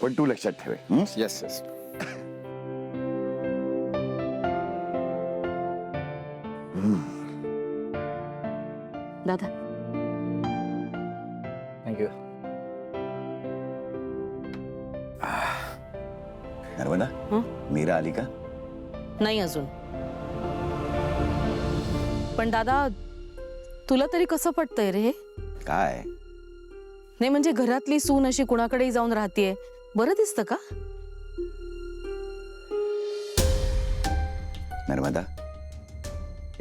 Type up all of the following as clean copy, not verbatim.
पण तू लक्षात ठेवे. Yes yes. दादा थँक्यू. नर्मदा, मीरा आली का? नाही अजून. पण दादा तुला तरी कसं पटतंय रे हे? काय? नाही म्हणजे घरातली सून अशी कुणाकडेही जाऊन राहतेय, बरं दिसतं का? नर्मदा,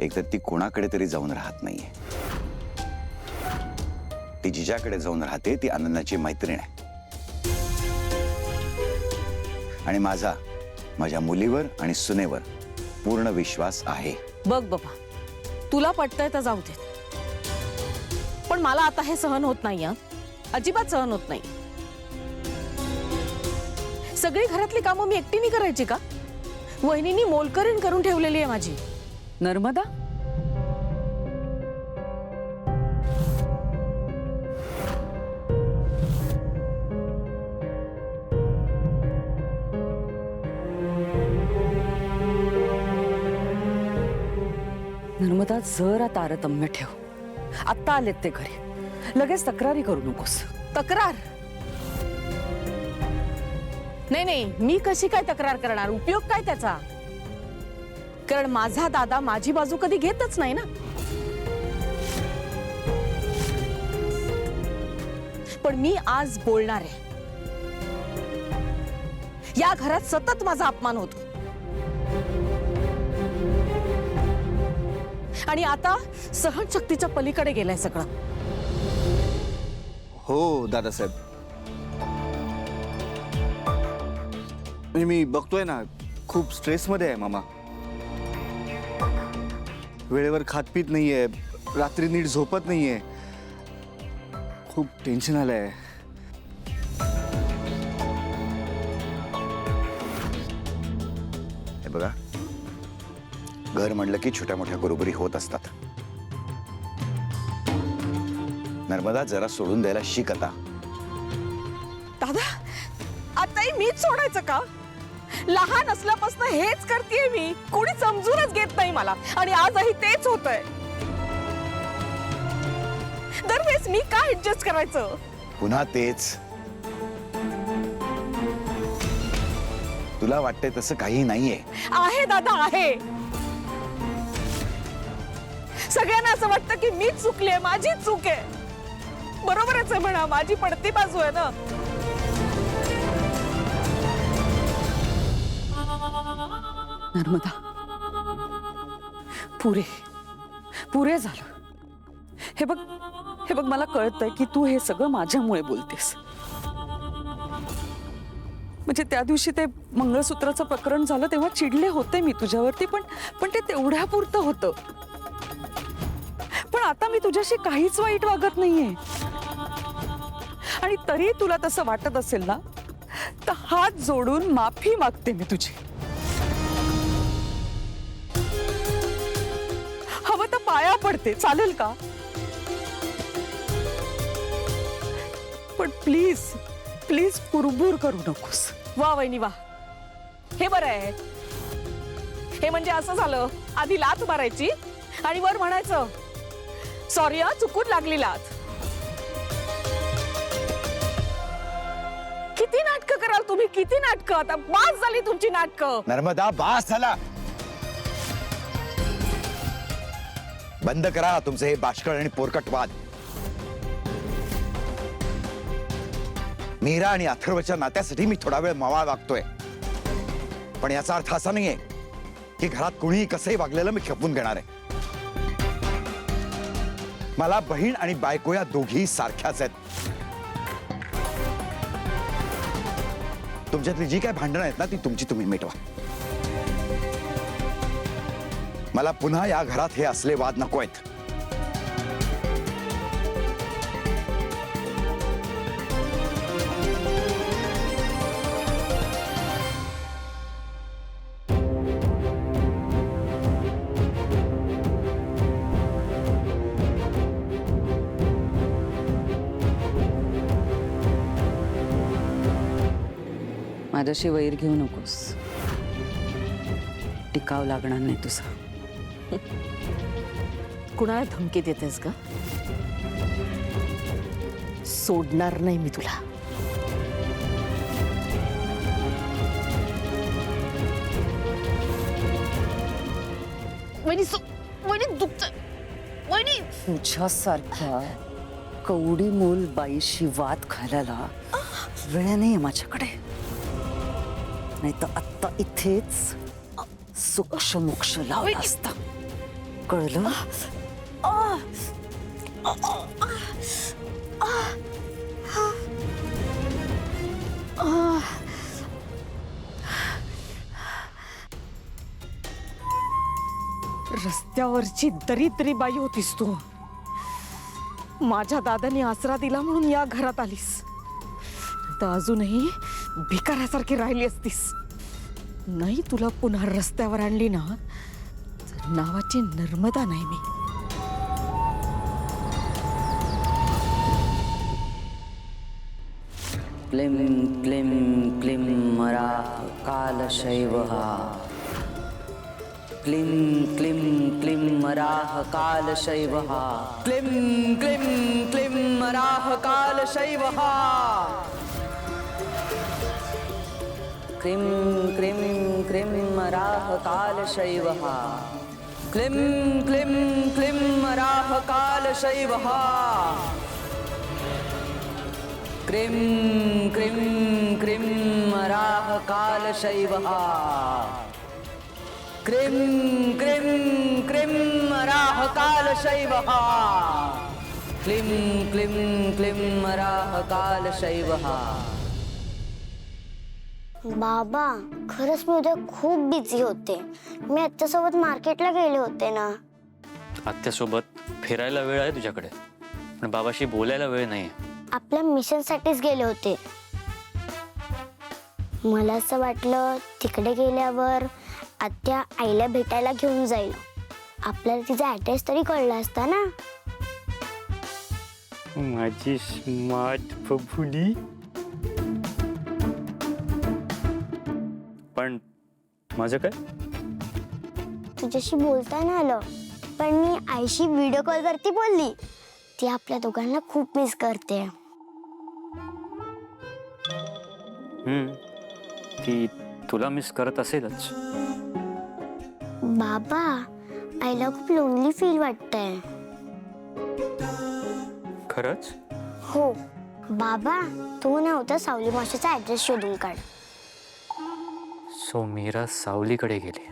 एक तर ती कोणाकडे तरी जाऊन राहत नाहीये. ती जिजाकडे जाऊन राहते. ती आनंदाची मैत्रीण आहे. आणि माझ्या मुलीवर आणि सुनेवर पूर्ण विश्वास आहे. बघ बाबा, तुला पटतंय तर जाऊ दे, पण मला आता हे सहन होत नाही. अजिबात सहन होत नाही. सगळी घरातली कामं मी एकटीने करायची का? वहिनींनी मोलकरीण करून ठेवलेली आहे माझी. नर्मदा, नर्मदा जरा तारतम्य ठेव. आत्ता आलेत ते घरी, लगेच तक्रारी करू नकोस. तक्रार? नाही नाही, मी कशी काय तक्रार करणार? उपयोग काय त्याचा? कारण माझा दादा माझी बाजू कधी घेतच नाही ना. पण मी आज बोलणार आहे. या घरात सतत माझा अपमान होतो आणि आता सहनशक्तीच्या पलीकडे गेलाय सगळं. हो दादासाहेब, म्हणजे मी बघतोय ना, खूप स्ट्रेसमध्ये आहे मामा. वेळेवर खात पीत नाहीये, रात्री नीट झोपत नाहीये, खूप टेन्शन आलंय. हे बघा, घर म्हणलं की छोट्या मोठ्या बरोबरी होत असतात. नर्मदा, जरा सोडून द्यायला शिक आता. दादा, आताही मीच सोडायचं का? लहान असल्यापासून हेच करतेय मी. कोणी समजूनच घेत नाही मला, आणि आजही तेच होतंय. दरवेळेस मी काय ऍडजस्ट करायचं? पुन्हा तेच. तुला वाटतंय तसं काही नाहीये. आहे दादा, आहे. सगळ्यांना असं वाटतं की मीच चुकलीये, माझीच चूक आहे. बरोबरच आहे म्हणा, माझी पडती बाजू आहे ना. नर्मदा, पुरे झालं. हे बघ मला कळतंय की तू हे सगळं माझ्यामुळे बोलतेस. म्हणजे त्या दिवशी ते मंगळसूत्राचं प्रकरण झालं तेव्हा चिडले होते मी तुझ्यावरती, पण ते तेवढ्यापुरतं होतं. पण आता मी तुझ्याशी काहीच वाईट वागत नाहीये. आणि तरी तुला तसं वाटत असेल ना, तर हात जोडून माफी मागते मी तुझी. हवं तर पाया पडते, चालेल का? पण प्लीज प्लीज कुरबुर करू नकोस. वा वहिनी वा, हे बरं आहे. हे म्हणजे असं झालं, आधी लात मारायची आणि वर म्हणायचं सॉरी हा, चुकून लागली लात. किती नाटकं कराल तुम्ही, किती नाटकं? आता बास झाली तुमची नाटकं. नर्मदा, बास झाला. बंद करा तुमचे हे बाष्कळ आणि पोरकट वाद. मीरा आणि अथर्वच्या नात्यासाठी मी थोडा वेळ मवाळ वागतोय, पण याचा अर्थ असा नाहीये की घरात कुणीही कसंही वागलेलं मी खपवून घेणार आहे. मला बहीण आणि बायको या दोघी सारख्याच आहेत. तुमच्यातली जी काय भांडणं आहेत ना, ती तुमची तुम्ही मिटवा. मला पुन्हा या घरात हे असले वाद नको आहेत. माझ्याशी वैर घेऊ नकोस. टिकाव लागणार नाही तुझा. कुणाला धमकी देतेस का? सोडणार नाही मी तुला. वहिनी दुखत. वहिनी तुझ्यासारख्या कवडी मूल बाईशी वाद घालायला वेळ नाहीये माझ्याकडे. नाही तर आत्ता इथेच सूक्ष्म मोक्ष लावला असता. कळलं? रस्त्यावरची दरिद्री बाई होतीस तू. माझ्या दादानी आसरा दिला म्हणून या घरात आलीस. तर अजूनही भिकाऱ्यासारखी राहिली असतीस. नाही तुला पुन्हा रस्त्यावर आणली ना तर नावाची नर्मदा नाही मी. क्लिं क्लिं क्लिं मरा कालशैवः. क्लिं क्लिं क्लिं मराः कालशैवः. क्लिं क्लिं क्लिं मराः कालशैवः. क्लिं क्लिं क्लिं मराः कालशैवः. क्लिं क्लिं क्लिं मराः कालशैवः. क्लिं क्लिं क्लिं मराः कालशैवः. क्लिं क्लिं क्लिं मराः कालशैवः. क्लिं क्लिं क्लिं मराः कालशैवः. बाबा खरंच मी उद्या खूप बिझी होते. मी आत्यासोबत मार्केटला गेले होते ना. आत्यासोबत फिरायला वेळ आहे तुझ्याकडे, पण बाबाशी बोलायला वेळ नाही. आपल्या मिशनसाठीच गेले होते. मला असं वाटलं तिकडे गेल्यावर आत्या आईला भेटायला घेऊन जाईल. आपल्याला तिचा ऍड्रेस तरी कळला असता ना. माझी स्मार्ट बबुली. पण माझं काय? तुझ्याशी बोलता नाही आलं, पण मी आईशी व्हिडिओ कॉल वरती बोलली. ती आपल्या दोघांना खूप मिस करते. ती तुला मिस करत असेलच. बाबा आईला खूप लोनली फील वाटतंय. खरंच? हो बाबा, तू नव्हता सावली मावशीचा ऍड्रेस शोधून काढ. सो मीरा सावलीकडे गेली.